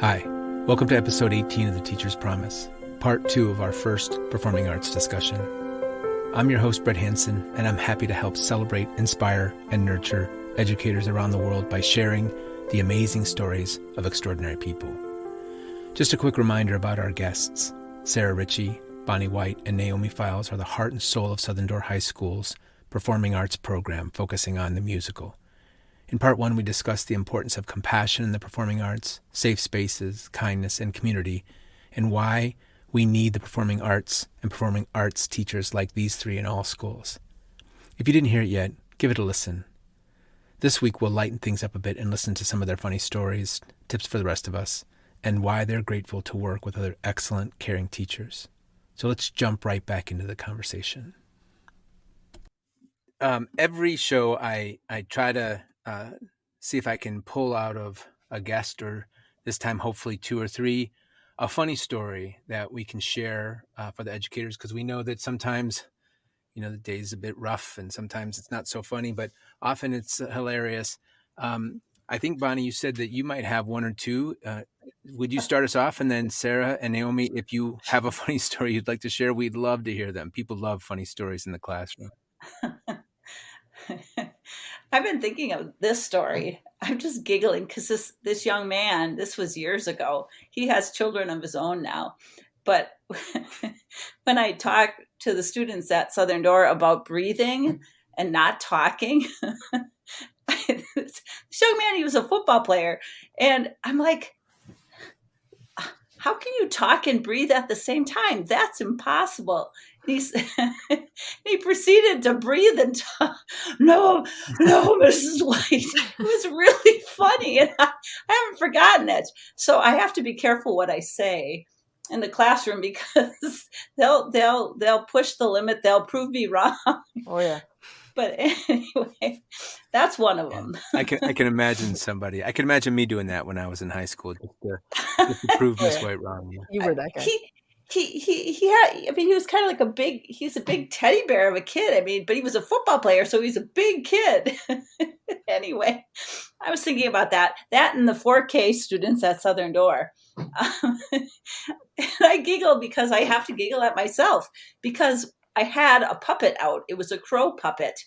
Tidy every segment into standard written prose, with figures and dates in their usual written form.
Hi, welcome to episode 18 of The Teacher's Promise, part 2 of our first performing arts discussion. I'm your host, Brett Hansen, and I'm happy to help celebrate, inspire, and nurture educators around the world by sharing the amazing stories of extraordinary people. Just a quick reminder about our guests. Sarah Ritchie, Bonnie Weydt, and Naomi Files are the heart and soul of Southern Door High School's performing arts program focusing on the musical. In part 1, we discussed the importance of compassion in the performing arts, safe spaces, kindness, and community, and why we need the performing arts and performing arts teachers like these three in all schools. If you didn't hear it yet, give it a listen. This week, we'll lighten things up a bit and listen to some of their funny stories, tips for the rest of us, and why they're grateful to work with other excellent, caring teachers. So let's jump right back into the conversation. Every show, I try to see if I can pull out of a guest, or this time hopefully 2 or 3, a funny story that we can share for the educators, because we know that sometimes, the day's a bit rough and sometimes it's not so funny, but often it's hilarious. I think, Bonnie, you said that you might have 1 or 2. Would you start us off? And then Sarah and Naomi, if you have a funny story you'd like to share, we'd love to hear them. People love funny stories in the classroom. I've been thinking of this story. I'm just giggling because this young man, this was years ago. He has children of his own now. But when I talk to the students at Southern Door about breathing and not talking, this young man, he was a football player. And I'm like, how can you talk and breathe at the same time? That's impossible. He proceeded to breathe and talk. No, Mrs. Weydt. It was really funny, and I haven't forgotten it. So I have to be careful what I say in the classroom, because they'll push the limit. They'll prove me wrong. Oh yeah. But anyway, that's one of them. I can imagine somebody. I can imagine me doing that when I was in high school, just to prove Miss Weydt wrong. Yeah. You were that guy. He had, he was kind of like he's a big teddy bear of a kid. But he was a football player, so he's a big kid. Anyway, I was thinking about that and the 4K students at Southern Door. And I giggle because I have to giggle at myself, because I had a puppet out. It was a crow puppet.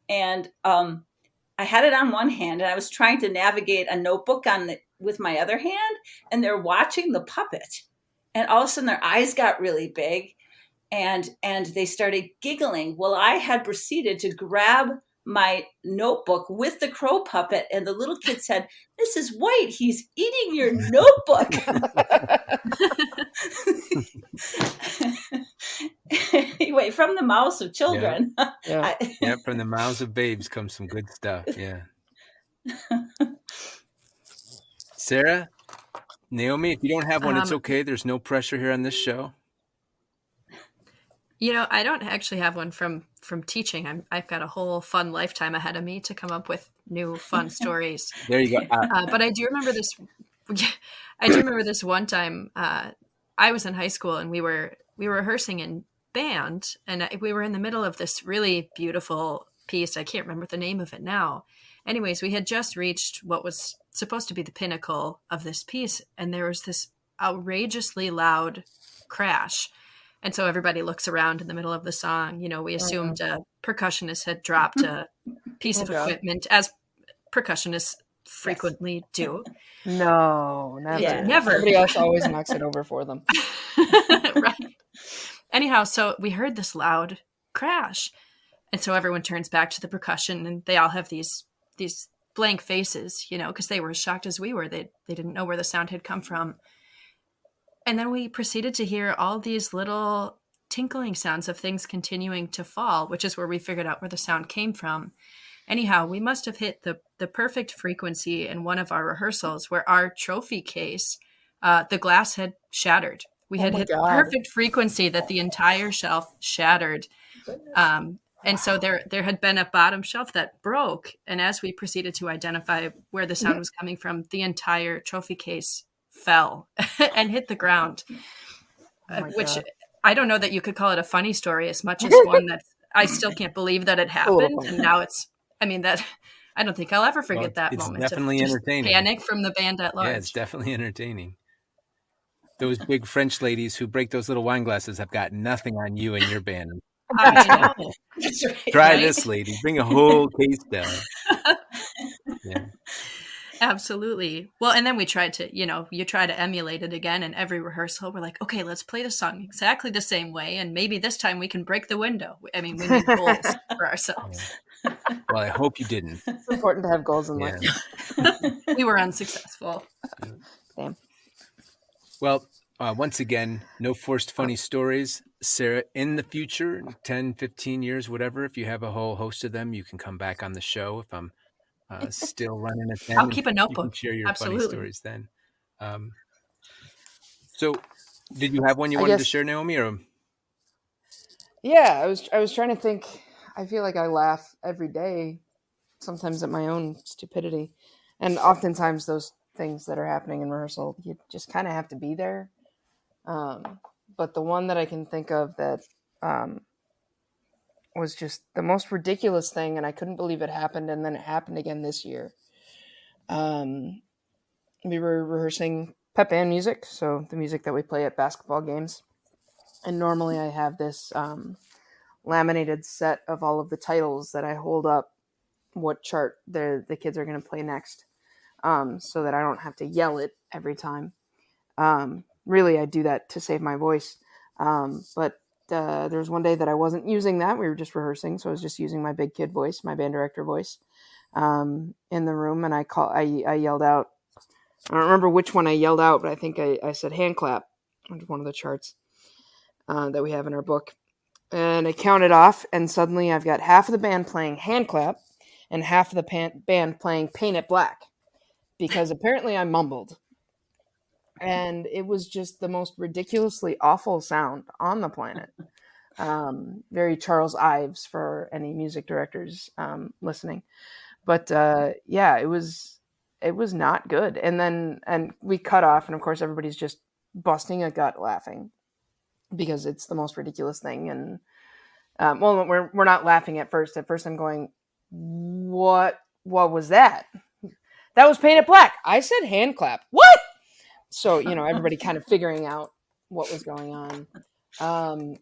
And I had it on one hand, and I was trying to navigate a notebook with my other hand, and they're watching the puppet. And all of a sudden their eyes got really big, and they started giggling. Well, I had proceeded to grab my notebook with the crow puppet, and the little kid said, "Mrs. Weydt, he's eating your notebook." Anyway, from the mouths of children. Yeah. From the mouths of babes comes some good stuff. Yeah. Sarah? Naomi, if you don't have one, it's okay. There's no pressure here on this show. I don't actually have one from teaching. I've got a whole fun lifetime ahead of me to come up with new fun stories. There you go. But I do remember this. I do remember this one time. I was in high school, and we were rehearsing in band, and we were in the middle of this really beautiful piece. I can't remember the name of it now. Anyways, we had just reached what was supposed to be the pinnacle of this piece, and there was this outrageously loud crash. And so everybody looks around in the middle of the song. We assumed a percussionist had dropped a piece of equipment, as percussionists frequently do. No, never. Yeah, never. Somebody else always knocks it over for them. Right. Anyhow, so we heard this loud crash. And so everyone turns back to the percussion, and they all have these blank faces, because they were as shocked as we were. They didn't know where the sound had come from. And then we proceeded to hear all these little tinkling sounds of things continuing to fall, which is where we figured out where the sound came from. Anyhow, we must have hit the perfect frequency in one of our rehearsals where our trophy case, the glass had shattered. We had hit the perfect frequency that the entire shelf shattered. And so there had been a bottom shelf that broke. And as we proceeded to identify where the sound was coming from, the entire trophy case fell and hit the ground, which I don't know that you could call it a funny story as much as one that I still can't believe that it happened. And now I don't think I'll ever forget that moment. It's definitely entertaining. Panic from the band at large. Yeah, it's definitely entertaining. those big French ladies who break those little wine glasses have got nothing on you and your band. I know. That's right. Try right? this, lady. Bring a whole case down. Yeah. Absolutely. Well, and then we tried to, you try to emulate it again, and every rehearsal we're like, okay, let's play the song exactly the same way, and maybe this time we can break the window. I mean, we made goals for ourselves. Well, I hope you didn't. It's important to have goals in life. We were unsuccessful. Damn. Well, once again, no forced funny stories. Sarah, in the future, 10, 15 years, whatever, if you have a whole host of them, you can come back on the show if I'm still running it then. I'll keep a You can notebook. share your funny Absolutely. stories then. So did you have one you wanted to share, Naomi? Or Yeah, I was trying to think. I feel like I laugh every day, sometimes at my own stupidity. And oftentimes those things that are happening in rehearsal, you just kind of have to be there. But the one that I can think of that was just the most ridiculous thing, and I couldn't believe it happened, and then it happened again this year. We were rehearsing pep band music, so the music that we play at basketball games. And normally I have this laminated set of all of the titles that I hold up what chart the kids are going to play next, so that I don't have to yell it every time. Really, I do that to save my voice. But there was one day that I wasn't using that. We were just rehearsing, so I was just using my big kid voice, my band director voice, in the room. And I yelled out. I don't remember which one I yelled out, but I think I said hand clap on one of the charts that we have in our book. And I counted off, and suddenly I've got half of the band playing hand clap and half of the band playing Paint It Black, because apparently I mumbled. And it was just the most ridiculously awful sound on the planet. Very Charles Ives for any music directors listening. But yeah, it was not good. And we cut off, and of course everybody's just busting a gut laughing because it's the most ridiculous thing. And well, we're not laughing at first. At first I'm going, what was that? That was Paint It Black. I said hand clap. What? So, everybody kind of figuring out what was going on.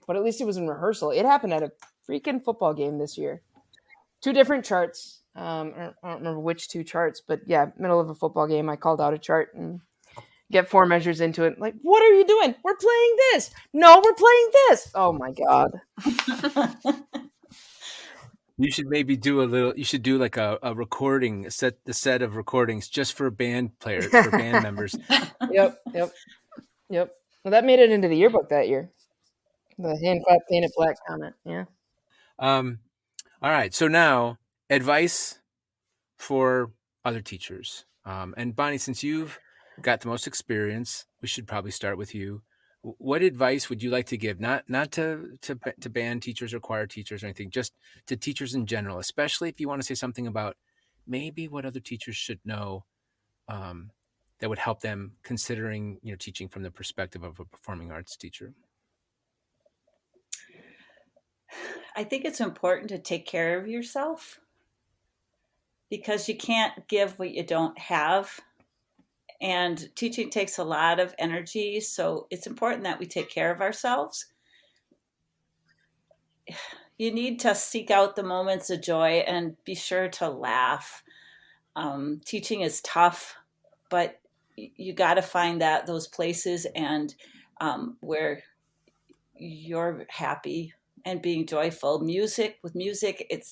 But at least it was in rehearsal. It happened at a freaking football game this year. 2 different charts. I don't remember which 2 charts, but yeah, middle of a football game, I called out a chart and get 4 measures into it. Like, what are you doing? We're playing this. No, we're playing this. Oh my God. you should maybe do like a recording, the set of recordings just for band players, for band members. Yep. Well, that made it into the yearbook that year. The hand clap, Paint It Black comment. Yeah. All right. So now, advice for other teachers. And Bonnie, since you've got the most experience, we should probably start with you. What advice would you like to give? Not to band teachers or choir teachers or anything, just to teachers in general, especially if you want to say something about maybe what other teachers should know that would help them considering teaching from the perspective of a performing arts teacher. I think it's important to take care of yourself, because you can't give what you don't have. And teaching takes a lot of energy, so it's important that we take care of ourselves. You need to seek out the moments of joy and be sure to laugh. Teaching is tough, but you got to find those places and where you're happy and being joyful. With music, it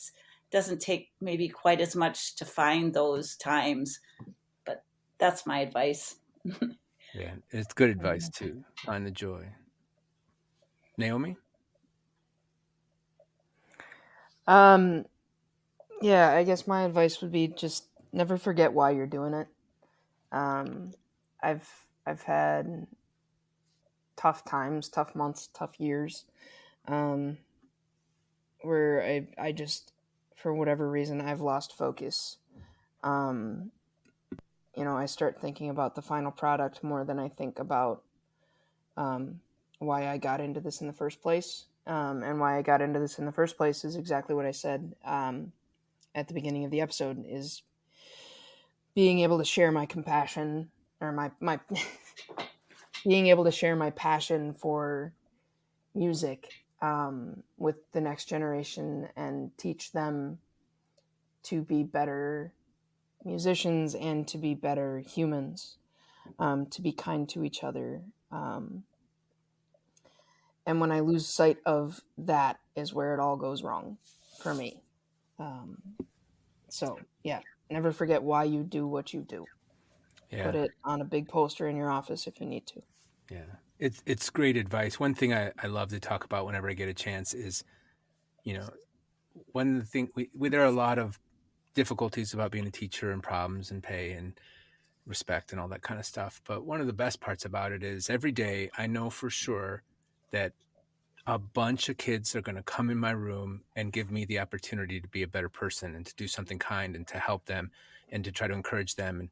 doesn't take maybe quite as much to find those times. That's my advice. Yeah, it's good advice too. Find the joy. Naomi? Yeah, I guess my advice would be just never forget why you're doing it. I've had tough times, tough months, tough years, where I just, for whatever reason, I've lost focus. I start thinking about the final product more than I think about why I got into this in the first place. And why I got into this in the first place is exactly what I said at the beginning of the episode, is being able to share my compassion or my being able to share my passion for music with the next generation and teach them to be better musicians and to be better humans, to be kind to each other. And when I lose sight of that is where it all goes wrong for me. So, yeah, never forget why you do what you do. Yeah. Put it on a big poster in your office if you need to. Yeah. It's great advice. One thing I love to talk about whenever I get a chance is, one of the things, there are a lot of difficulties about being a teacher and problems and pay and respect and all that kind of stuff. But one of the best parts about it is every day I know for sure that a bunch of kids are going to come in my room and give me the opportunity to be a better person and to do something kind and to help them and to try to encourage them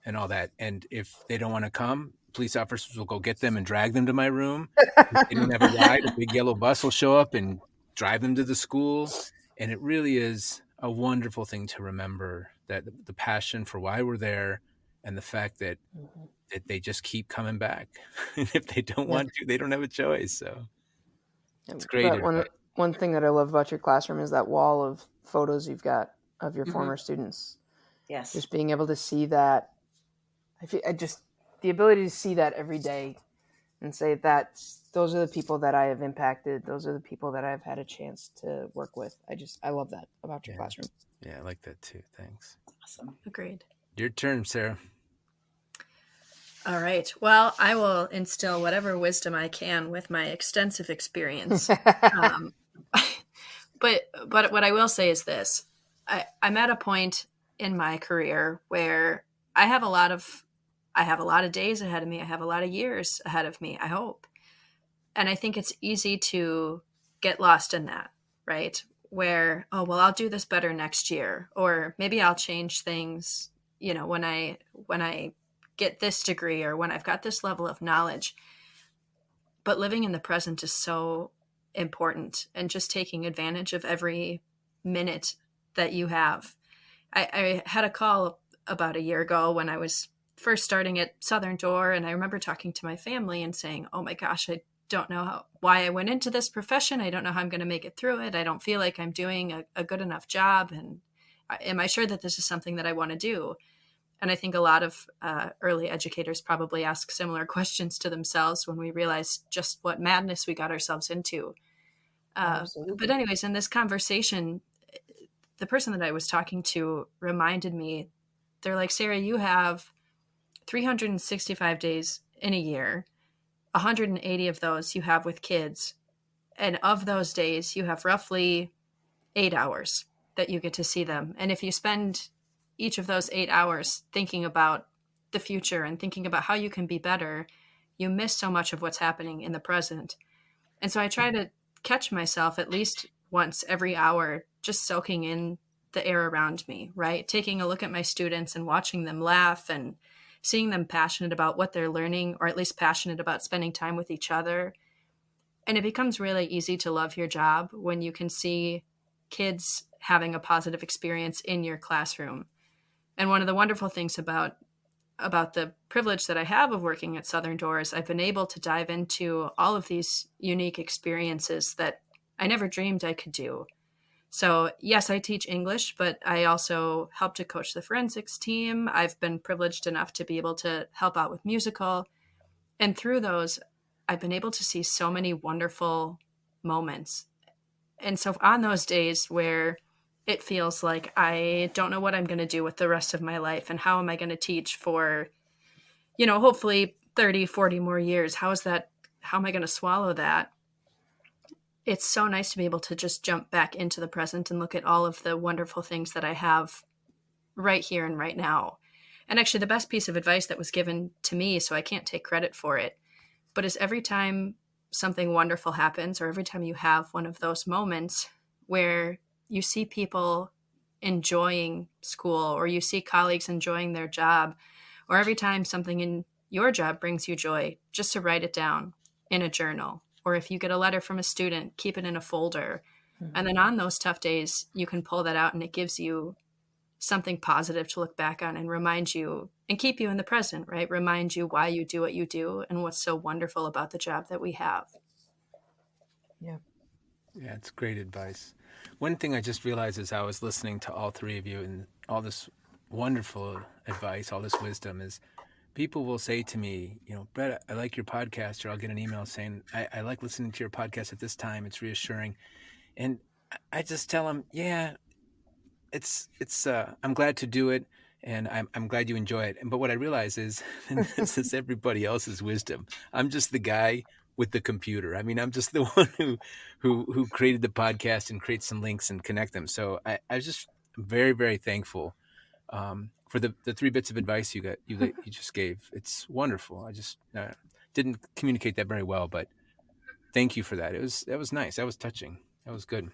and all that. And if they don't want to come, police officers will go get them and drag them to my room. If they don't have a ride, a big yellow bus will show up and drive them to the school. And it really is a wonderful thing to remember, that the passion for why we're there and the fact that that they just keep coming back. And if they don't want to, they don't have a choice. So it's great. But one thing that I love about your classroom is that wall of photos you've got of your former students. Yes. Just being able to see that, the ability to see that every day and say that those are the people that I have impacted. Those are the people that I've had a chance to work with. I love that about your classroom. Yeah, I like that too. Thanks. Awesome. Agreed. Your turn, Sarah. All right. Well, I will instill whatever wisdom I can with my extensive experience. But what I will say is this. I'm at a point in my career where I have a lot of days ahead of me. I have a lot of years ahead of me, I hope. And I think it's easy to get lost in that, right? Where, oh, well, I'll do this better next year, or maybe I'll change things, when I get this degree or when I've got this level of knowledge. But living in the present is so important, and just taking advantage of every minute that you have. I had a call about a year ago when I was first starting at Southern Door, and I remember talking to my family and saying, oh my gosh, I don't know why I went into this profession. I don't know how I'm going to make it through it. I don't feel like I'm doing a good enough job. And am I sure that this is something that I want to do? And I think a lot of early educators probably ask similar questions to themselves when we realize just what madness we got ourselves into. But anyways, in this conversation, the person that I was talking to reminded me, they're like, Sarah, you have 365 days in a year, 180 of those you have with kids. And of those days, you have roughly 8 hours that you get to see them. And if you spend each of those 8 hours thinking about the future and thinking about how you can be better, you miss so much of what's happening in the present. And so I try to catch myself at least once every hour, just soaking in the air around me, right? Taking a look at my students and watching them laugh and seeing them passionate about what they're learning, or at least passionate about spending time with each other. And it becomes really easy to love your job when you can see kids having a positive experience in your classroom. And one of the wonderful things about the privilege that I have of working at Southern Door is I've been able to dive into all of these unique experiences that I never dreamed I could do. So yes, I teach English, but I also help to coach the forensics team. I've been privileged enough to be able to help out with musical. And through those, I've been able to see so many wonderful moments. And so on those days where it feels like I don't know what I'm going to do with the rest of my life and how am I going to teach for, hopefully 30, 40 more years. How am I going to swallow that? It's so nice to be able to just jump back into the present and look at all of the wonderful things that I have right here and right now. And actually the best piece of advice that was given to me, so I can't take credit for it, but is every time something wonderful happens, or every time you have one of those moments where you see people enjoying school, or you see colleagues enjoying their job, or every time something in your job brings you joy, just to write it down in a journal. Or if you get a letter from a student, keep it in a folder. Mm-hmm. And then on those tough days, you can pull that out and it gives you something positive to look back on and remind you and keep you in the present, right? Remind you why you do what you do and what's so wonderful about the job that we have. Yeah. Yeah, it's great advice. One thing I just realized as I was listening to all three of you and all this wonderful advice, all this wisdom is people will say to me, Brett, I like your podcast, or I'll get an email saying, I like listening to your podcast at this time. It's reassuring. And I just tell them, yeah, it's I'm glad to do it. And I'm glad you enjoy it. But what I realize is, and this is everybody else's wisdom. I'm just the guy with the computer. I mean, I'm just the one who created the podcast and creates some links and connect them. So I was just very, very thankful for the three bits of advice you just gave. It's wonderful. I just didn't communicate that very well, but thank you for that. That was nice. That was touching. That was good.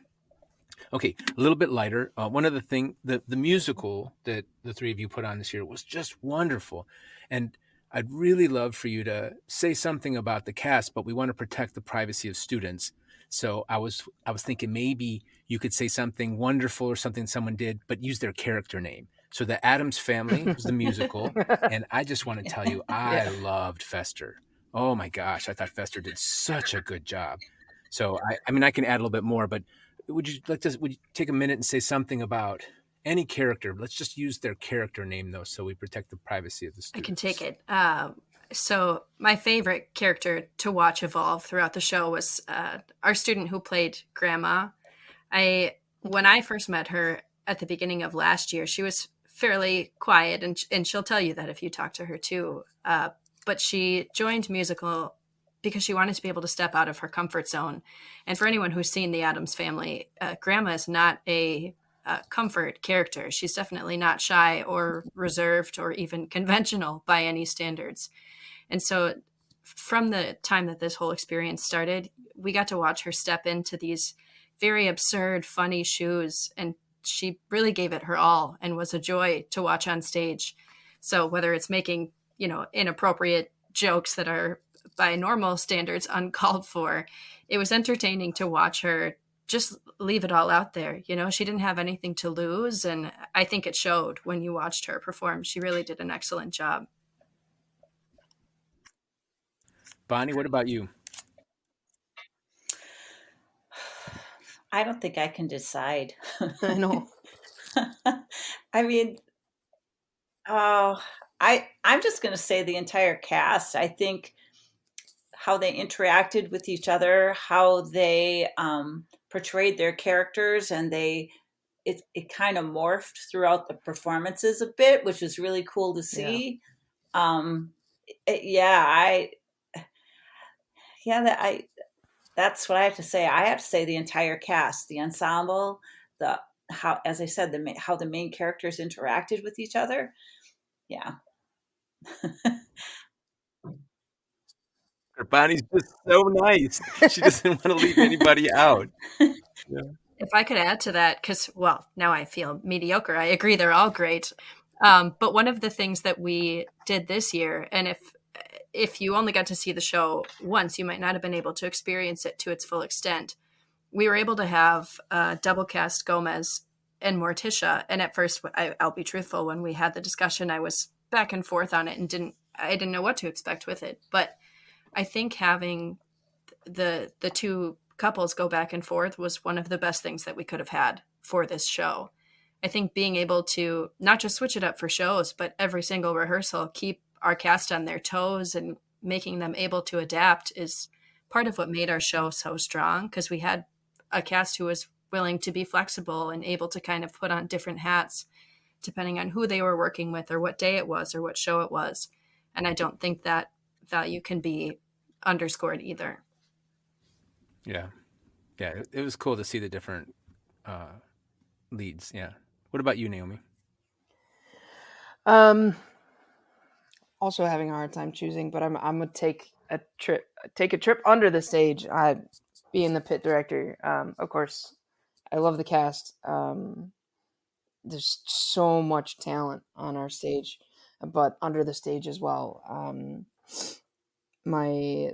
Okay, a little bit lighter. One of the musical that the three of you put on this year was just wonderful, and I'd really love for you to say something about the cast, but we want to protect the privacy of students. So I was thinking maybe you could say something wonderful or something someone did, but use their character name. So the Addams Family was the musical, and I just want to tell you, I loved Fester. Oh my gosh, I thought Fester did such a good job. So I mean, I can add a little bit more, but would you take a minute and say something about any character? Let's just use their character name, though, so we protect the privacy of the students. I can take it. So my favorite character to watch evolve throughout the show was our student who played Grandma. When I first met her at the beginning of last year, she was fairly quiet, and she'll tell you that if you talk to her too. But she joined musical because she wanted to be able to step out of her comfort zone. And for anyone who's seen The Addams Family, Grandma is not a comfort character. She's definitely not shy or reserved or even conventional by any standards. And so from the time that this whole experience started, we got to watch her step into these very absurd, funny shoes. And she really gave it her all and was a joy to watch on stage. So whether it's making, inappropriate jokes that are by normal standards uncalled for, it was entertaining to watch her just leave it all out there. She didn't have anything to lose. And I think it showed when you watched her perform. She really did an excellent job. Bonnie, what about you? I don't think I can decide. I know. I mean, I'm just going to say the entire cast. I think how they interacted with each other, how they portrayed their characters, and it kind of morphed throughout the performances a bit, which was really cool to see. That's what I have to say. I have to say the entire cast, the ensemble, as I said, how the main characters interacted with each other. Yeah. Bonnie's just so nice. She doesn't want to leave anybody out. Yeah. If I could add to that, because, well, now I feel mediocre. I agree, they're all great. But one of the things that we did this year, and if you only got to see the show once, you might not have been able to experience it to its full extent. We were able to have double cast Gomez and Morticia. And at first, I'll be truthful, when we had the discussion, I was back and forth on it and I didn't know what to expect with it. But I think having the two couples go back and forth was one of the best things that we could have had for this show. I think being able to not just switch it up for shows, but every single rehearsal, keep our cast on their toes and making them able to adapt is part of what made our show so strong, because we had a cast who was willing to be flexible and able to kind of put on different hats depending on who they were working with or what day it was or what show it was. And I don't think that value can be underscored either. Yeah. It was cool to see the different leads. Yeah. What about you, Naomi? Also having a hard time choosing, but I'm gonna take a trip under the stage. Being the pit director, of course, I love the cast. There's so much talent on our stage, but under the stage as well. My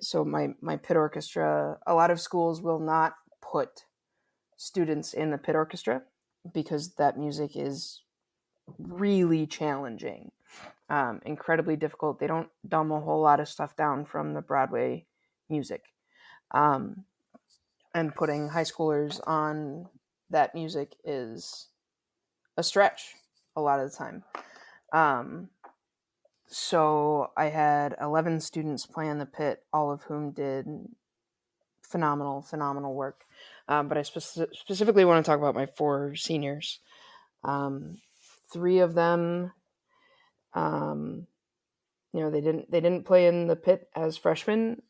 pit orchestra, a lot of schools will not put students in the pit orchestra because that music is really challenging, incredibly difficult. They don't dumb a whole lot of stuff down from the Broadway music. And putting high schoolers on that music is a stretch a lot of the time. So I had 11 students play in the pit, all of whom did phenomenal work. But I specifically want to talk about my 4 seniors. 3 of them, they didn't play in the pit as freshmen.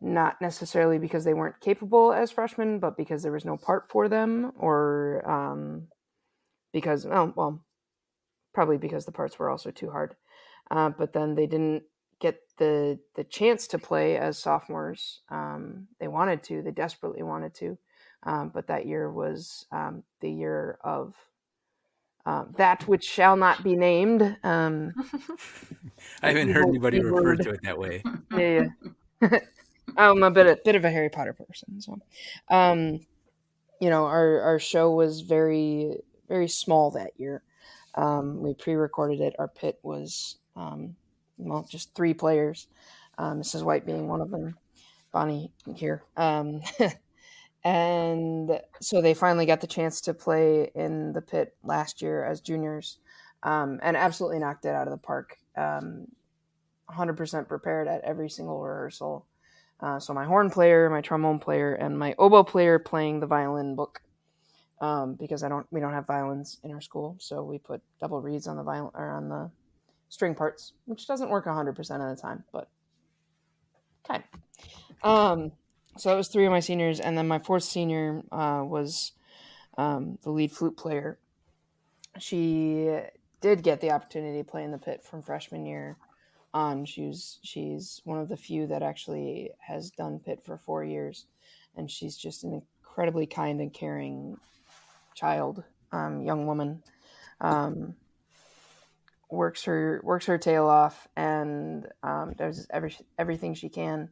Not necessarily because they weren't capable as freshmen, but because there was no part for them, or because, probably because the parts were also too hard. But then they didn't get the chance to play as sophomores. They desperately wanted to. But that year was the year of that which shall not be named. I haven't heard anybody refer to it that way. Yeah. I'm a bit of a Harry Potter person, so our show was very, very small that year. We pre-recorded it. Our pit was just 3 players, Mrs. Weydt being one of them, Bonnie here, and so they finally got the chance to play in the pit last year as juniors, and absolutely knocked it out of the park. 100% prepared at every single rehearsal. So my horn player, my trombone player, and my oboe player playing the violin book, because we don't have violins in our school, so we put double reeds on the violin or on the string parts, which doesn't work 100% of the time, but kind of. So that was 3 of my seniors, and then my 4th senior was the lead flute player. She did get the opportunity to play in the pit from freshman year on. She's one of the few that actually has done pit for 4 years, and she's just an incredibly kind and caring child, young woman. Works her tail off, and does everything she can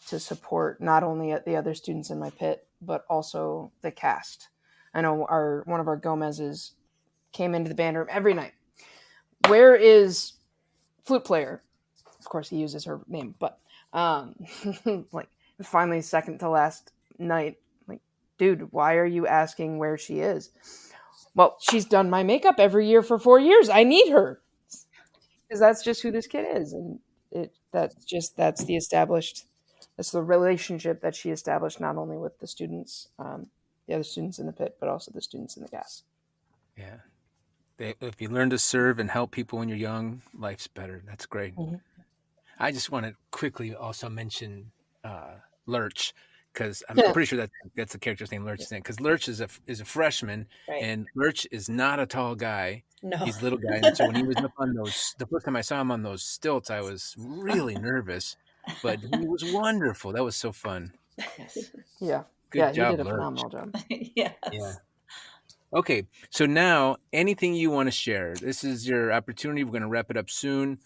to support not only the other students in my pit, but also the cast. I know one of our Gomez's came into the band room every night. Where is flute player? Of course, he uses her name, but like finally, second to last night, like, dude, why are you asking where she is? Well, she's done my makeup every year for 4 years. I need her, because that's just who this kid is, and that's the relationship that she established not only with the students, the other students in the pit, but also the students in the cast. Yeah. If you learn to serve and help people when you're young, life's better. That's great. Mm-hmm. I just want to quickly also mention Lurch, because I'm pretty sure that's the character's name, Lurch's name, because Lurch is a freshman, Right. and Lurch is not a tall guy. No. He's a little guy. And so when he was up on the first time I saw him on those stilts, I was really nervous, but he was wonderful. That was so fun. Yes. Yeah. Good job, he did a Lurch. phenomenal job. Yes. Yeah. Okay, so now anything you want to share. This is your opportunity. We're going to wrap it up soon.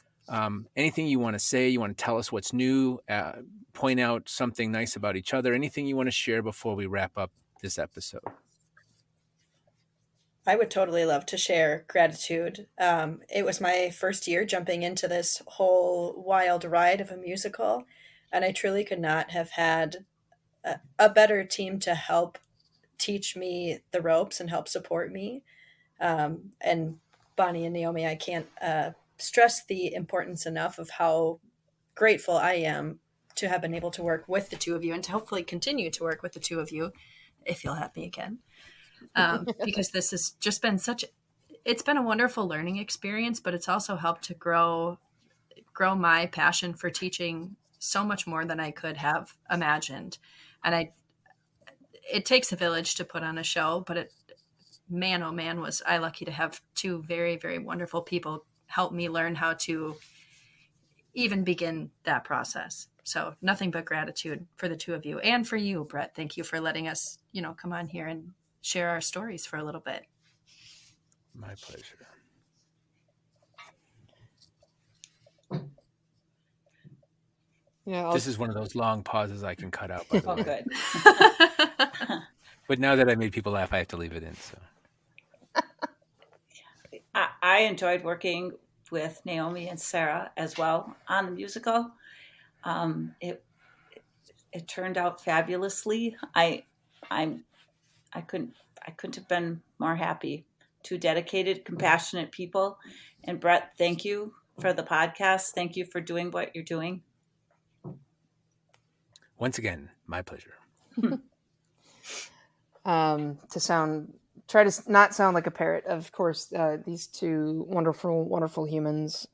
Anything you want to say, you want to tell us what's new, point out something nice about each other, anything you want to share before we wrap up this episode. I would totally love to share gratitude. It was my first year jumping into this whole wild ride of a musical, and I truly could not have had a better team to help teach me the ropes and help support me. And Bonnie and Naomi, I can't stress the importance enough of how grateful I am to have been able to work with the 2 of you, and to hopefully continue to work with the 2 of you if you'll have me again. Because this has just been it's been a wonderful learning experience, but it's also helped to grow my passion for teaching so much more than I could have imagined. And it takes a village to put on a show, but man, oh man, was I lucky to have 2 very, very wonderful people help me learn how to even begin that process. So nothing but gratitude for the 2 of you, and for you, Brett. Thank you for letting us, come on here and share our stories for a little bit. My pleasure. Yeah, this is one of those long pauses I can cut out, by the way. Good. But now that I made people laugh, I have to leave it in. So I enjoyed working with Naomi and Sarah as well on the musical. Um, it it turned out fabulously. I'm I couldn't I couldn't have been more happy. Two dedicated, compassionate people. And Brett, thank you for the podcast. Thank you for doing what you're doing. Once again, my pleasure. Try to not sound like a parrot. Of course, these two wonderful, wonderful humans.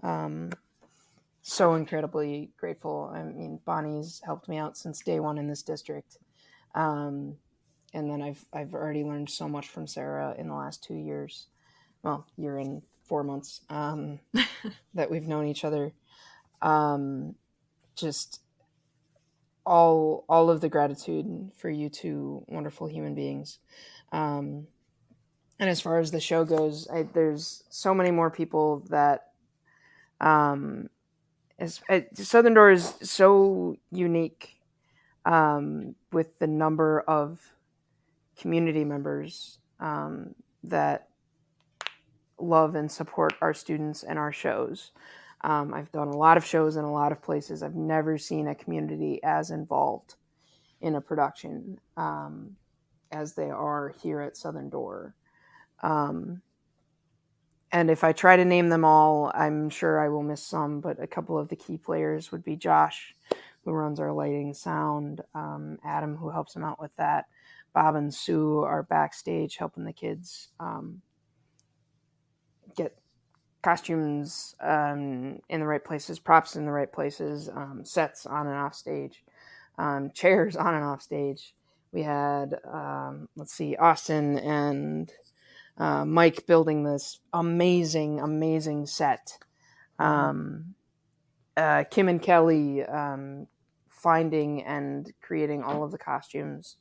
So incredibly grateful. I mean, Bonnie's helped me out since day one in this district. And then I've already learned so much from Sarah in the last 2 years. Well, year and 4 months that we've known each other. Just all of the gratitude for you two wonderful human beings. And as far as the show goes, there's so many more people that Southern Door is so unique with the number of community members that love and support our students and our shows. I've done a lot of shows in a lot of places. I've never seen a community as involved in a production as they are here at Southern Door. And if I try to name them all, I'm sure I will miss some, but a couple of the key players would be Josh, who runs our lighting, sound, Adam, who helps him out with that, Bob and Sue are backstage helping the kids get costumes in the right places, props in the right places, sets on and off stage, chairs on and off stage. We had, Austin and Mike building this amazing set. Kim and Kelly finding and creating all of the costumes.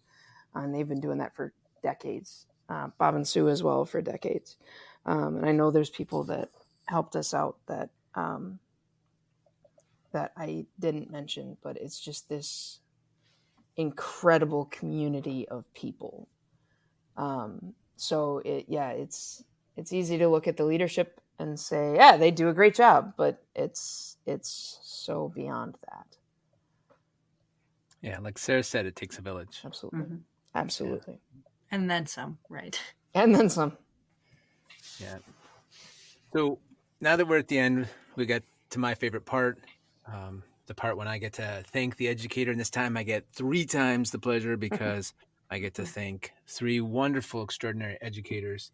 And they've been doing that for decades. Bob and Sue as well for decades. And I know there's people that helped us out that I didn't mention, but it's just this incredible community of people. So it's easy to look at the leadership and say, yeah, they do a great job, but it's so beyond that. Yeah, like Sarah said, it takes a village. Absolutely. Mm-hmm. Absolutely. Yeah. And then some, right? And then some. Yeah. So now that we're at the end, we got to my favorite part, the part when I get to thank the educator. And this time I get 3 times the pleasure because I get to thank 3 wonderful, extraordinary educators.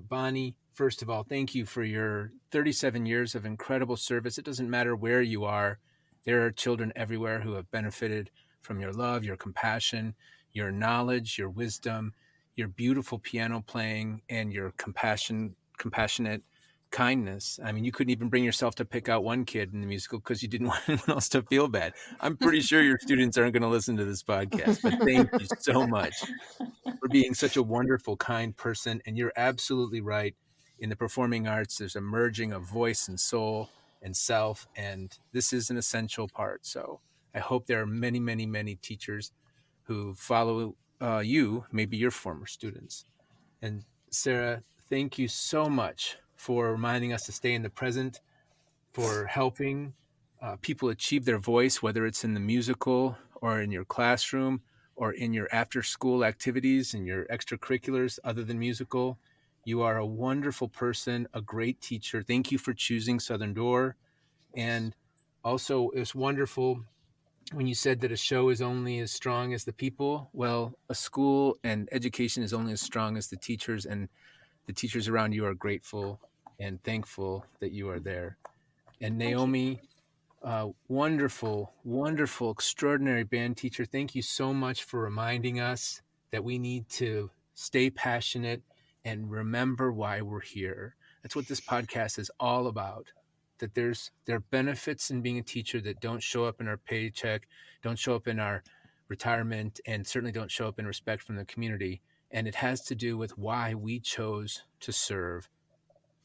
Bonnie, first of all, thank you for your 37 years of incredible service. It doesn't matter where you are. There are children everywhere who have benefited from your love, your compassion, your knowledge, your wisdom, your beautiful piano playing, and your compassionate kindness. I mean, you couldn't even bring yourself to pick out one kid in the musical because you didn't want anyone else to feel bad. I'm pretty sure your students aren't going to listen to this podcast, but thank you so much for being such a wonderful, kind person. And you're absolutely right. In the performing arts, there's a merging of voice and soul and self, and this is an essential part. So I hope there are many, many, many teachers who follow you, maybe your former students. And Sarah, thank you so much for reminding us to stay in the present, for helping people achieve their voice, whether it's in the musical or in your classroom or in your after-school activities and your extracurriculars other than musical. You are a wonderful person, a great teacher. Thank you for choosing Southern Door. And also, it's wonderful when you said that a show is only as strong as the people. Well, a school and education is only as strong as the teachers, and the teachers around you are grateful and thankful that you are there. And Naomi, wonderful, wonderful, extraordinary band teacher. Thank you so much for reminding us that we need to stay passionate and remember why we're here. That's what this podcast is all about. That there are benefits in being a teacher that don't show up in our paycheck, don't show up in our retirement, and certainly don't show up in respect from the community. And it has to do with why we chose to serve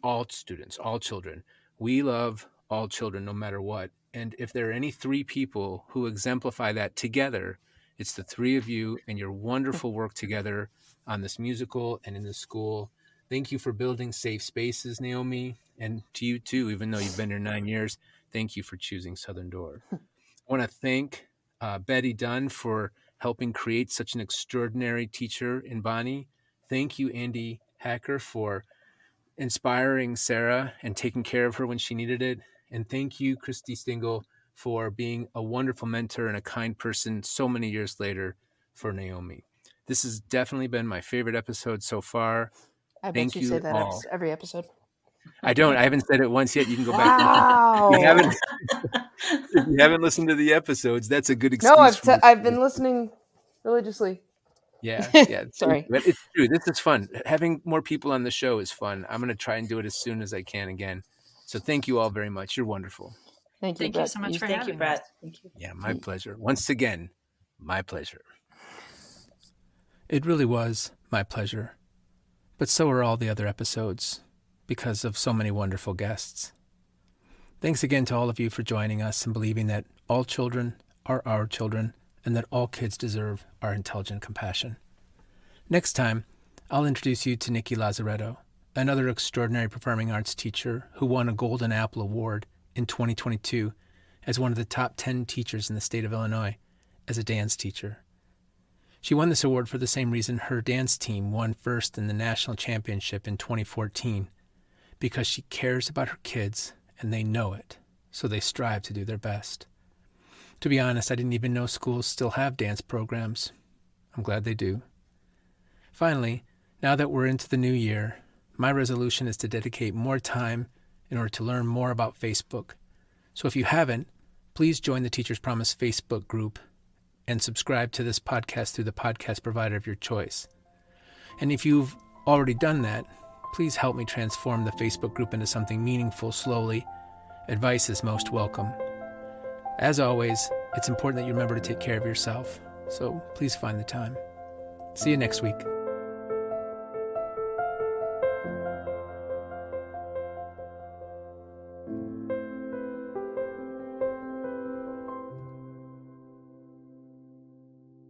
all students, all children. We love all children, no matter what. And if there are any 3 people who exemplify that together, it's the 3 of you and your wonderful work together on this musical and in the school Thank you for building safe spaces, Naomi. And to you too, even though you've been here 9 years, thank you for choosing Southern Door. I want to thank Betty Dunn for helping create such an extraordinary teacher in Bonnie. Thank you, Andy Hacker, for inspiring Sarah and taking care of her when she needed it. And thank you, Christy Stingle, for being a wonderful mentor and a kind person so many years later for Naomi. This has definitely been my favorite episode so far. I bet Thank you you say that all. every episode. I don't. I haven't said it once yet. You can go back. Wow. If you haven't listened to the episodes, that's a good excuse. No, for me. I've been listening religiously. Yeah. Sorry. But it's true. This is fun. Having more people on the show is fun. I'm going to try and do it as soon as I can again. So thank you all very much. You're wonderful. Thank you, Thank Brett. you so much for Thank having you, Brett. us. Thank you. Yeah, my pleasure. Once again, my pleasure. It really was my pleasure. But so are all the other episodes because of so many wonderful guests. Thanks again to all of you for joining us and believing that all children are our children and that all kids deserve our intelligent compassion. Next time, I'll introduce you to Nikki Lazaretto, another extraordinary performing arts teacher who won a Golden Apple Award in 2022 as one of the top 10 teachers in the state of Illinois as a dance teacher. She won this award for the same reason her dance team won first in the national championship in 2014, because she cares about her kids and they know it, so they strive to do their best. To be honest, I didn't even know schools still have dance programs. I'm glad they do. Finally, now that we're into the new year, my resolution is to dedicate more time in order to learn more about Facebook. So if you haven't, please join the Teacher's Promise Facebook group and subscribe to this podcast through the podcast provider of your choice. And if you've already done that, please help me transform the Facebook group into something meaningful slowly. Advice is most welcome. As always, it's important that you remember to take care of yourself, so please find the time. See you next week.